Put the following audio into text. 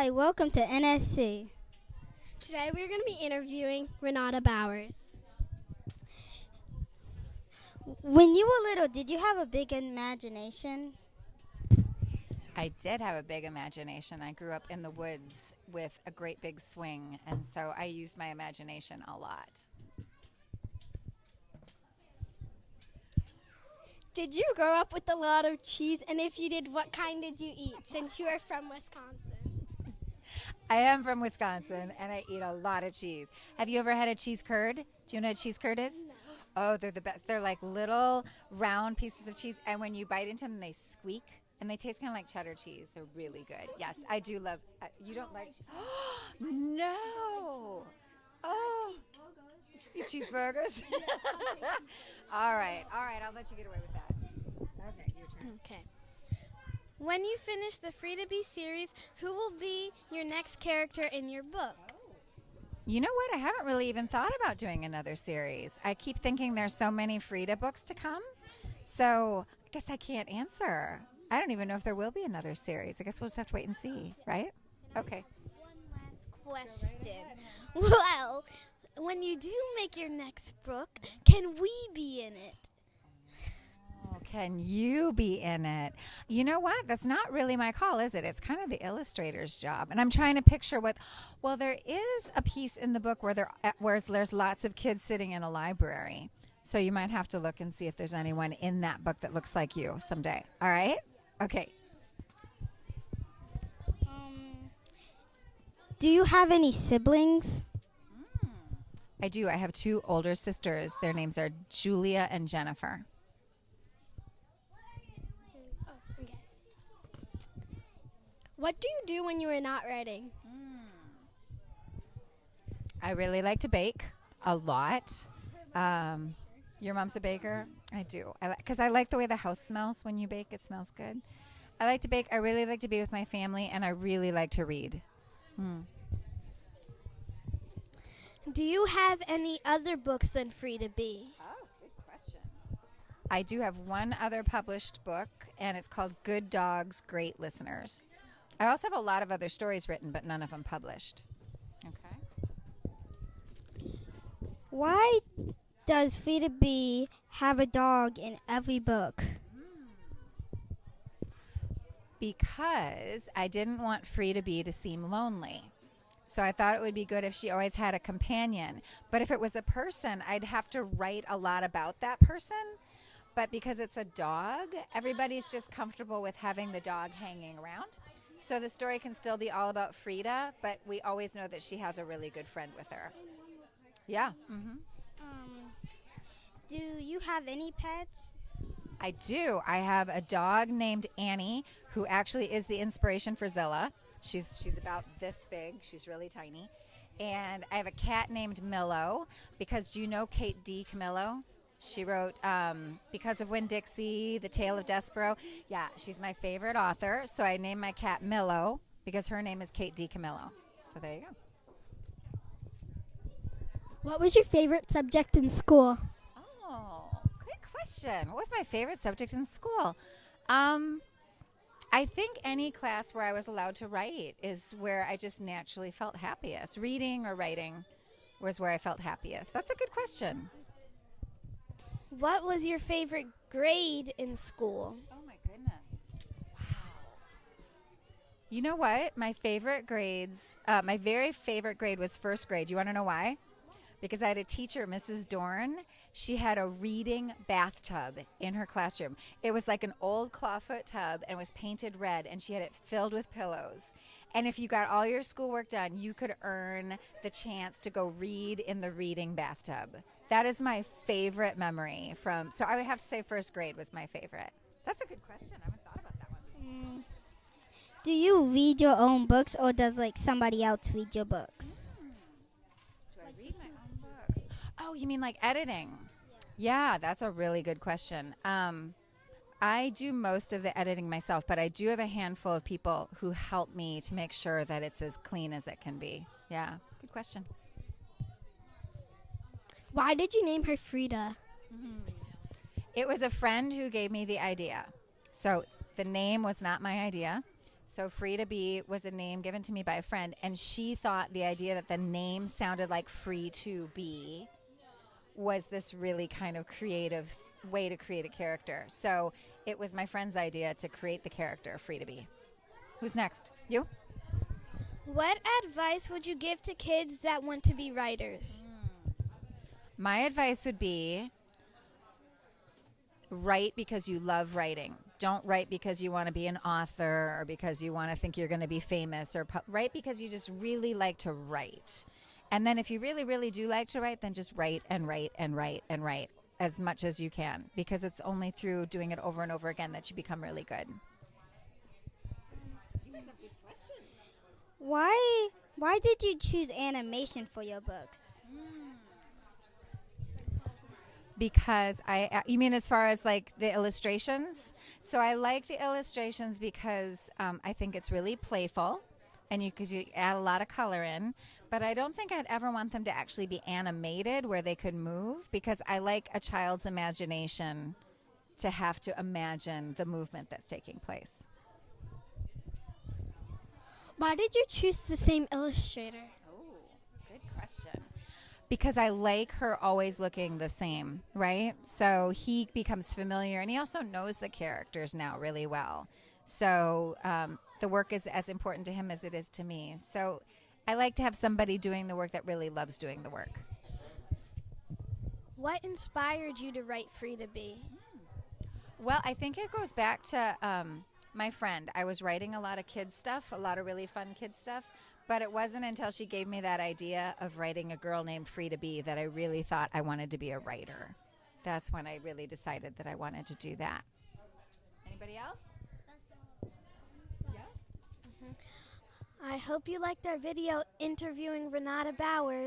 Hi, welcome to NSC. Today we're going to be interviewing Renata Bowers. When you were little, did you have a big imagination? I did have a big imagination. I grew up in the woods with a great big swing, and so I used my imagination a lot. Did you grow up with a lot of cheese? And if you did, what kind did you eat since you are from Wisconsin? I am from Wisconsin, and I eat a lot of cheese. Have you ever had a cheese curd? Do you know what a cheese curd is? No. Oh, they're the best. They're like little round pieces of cheese, and when you bite into them, they squeak, and they taste kind of like cheddar cheese. They're really good. Yes, I do love. You don't like? No. Oh. You cheeseburgers? All right. I'll let you get away with that. Okay, your turn. Okay. When you finish the Frieda B Series, who will be your next character in your book? You know what? I haven't really even thought about doing another series. I keep thinking there's so many Frieda books to come, so I guess I can't answer. I don't even know if there will be another series. I guess we'll just have to wait and see, right? Okay. One last question. Well, when you do make your next book, can we be in it? Oh, can you be in it? You know what? That's not really my call, is it? It's kind of the illustrator's job. And I'm trying to picture well, there is a piece in the book where there's lots of kids sitting in a library. So you might have to look and see if there's anyone in that book that looks like you someday. All right? Okay. Do you have any siblings? I do. I have two older sisters. Their names are Julia and Jennifer. Oh, okay. What do you do when you are not writing? I really like to bake a lot. Your mom's a baker? I do. Because I like the way the house smells when you bake. It smells good. I like to bake. I really like to be with my family, and I really like to read. Do you have any other books than Frieda B? Oh, good question. I do have one other published book, and it's called Good Dogs, Great Listeners. I also have a lot of other stories written, but none of them published. Okay. Why does Frieda B have a dog in every book? Because I didn't want Frieda B to seem lonely. So I thought it would be good if she always had a companion. But if it was a person, I'd have to write a lot about that person. But because it's a dog, everybody's just comfortable with having the dog hanging around. So the story can still be all about Frieda, but we always know that she has a really good friend with her. Yeah. Do you have any pets? I do. I have a dog named Annie, who actually is the inspiration for Zilla. She's about this big. She's really tiny. And I have a cat named Millo, because do you know Kate D. Camillo? She wrote Because of Winn-Dixie, The Tale of Despero. Yeah, she's my favorite author. So I named my cat Millo because her name is Kate D. Camillo. So there you go. What was your favorite subject in school? Oh, good question. What was my favorite subject in school? I think any class where I was allowed to write is where I just naturally felt happiest. Reading or writing was where I felt happiest. That's a good question. What was your favorite grade in school? Oh, my goodness. Wow. You know what? My favorite grades, my very favorite grade was first grade. You want to know why? Because I had a teacher, Mrs. Dorn. She had a reading bathtub in her classroom. It was like an old clawfoot tub and was painted red, and she had it filled with pillows. And if you got all your schoolwork done, you could earn the chance to go read in the reading bathtub. That is my favorite memory so I would have to say first grade was my favorite. That's a good question. I haven't thought about that one. Do you read your own books, or does somebody else read your books? Do I read my own books? Oh, you mean like editing? Yeah, that's a really good question. I do most of the editing myself, but I do have a handful of people who help me to make sure that it's as clean as it can be. Yeah, good question. Why did you name her Frieda? It was a friend who gave me the idea. So the name was not my idea. So Frieda B was a name given to me by a friend, and she thought the idea that the name sounded like free to be was this really kind of creative way to create a character. So it was my friend's idea to create the character Frieda B. Who's next? You? What advice would you give to kids that want to be writers? My advice would be write because you love writing. Don't write because you want to be an author or because you want to think you're going to be famous, or write because you just really like to write. And then if you really, really do like to write, then just write and write and write and write as much as you can, because it's only through doing it over and over again that you become really good. You guys have good questions. Why did you choose animation for your books? Because you mean as far as like the illustrations? So I like the illustrations because I think it's really playful, and because you add a lot of color in. But I don't think I'd ever want them to actually be animated where they could move, because I like a child's imagination to have to imagine the movement that's taking place. Why did you choose the same illustrator? Oh, good question. Because I like her always looking the same, right? So he becomes familiar, and he also knows the characters now really well. So the work is as important to him as it is to me. So I like to have somebody doing the work that really loves doing the work. What inspired you to write Frieda B? Well, I think it goes back to my friend. I was writing a lot of kids stuff, a lot of really fun kids stuff. But it wasn't until she gave me that idea of writing a girl named Frieda B that I really thought I wanted to be a writer. That's when I really decided that I wanted to do that. Anybody else? Yeah. I hope you liked our video interviewing Renata Bowers.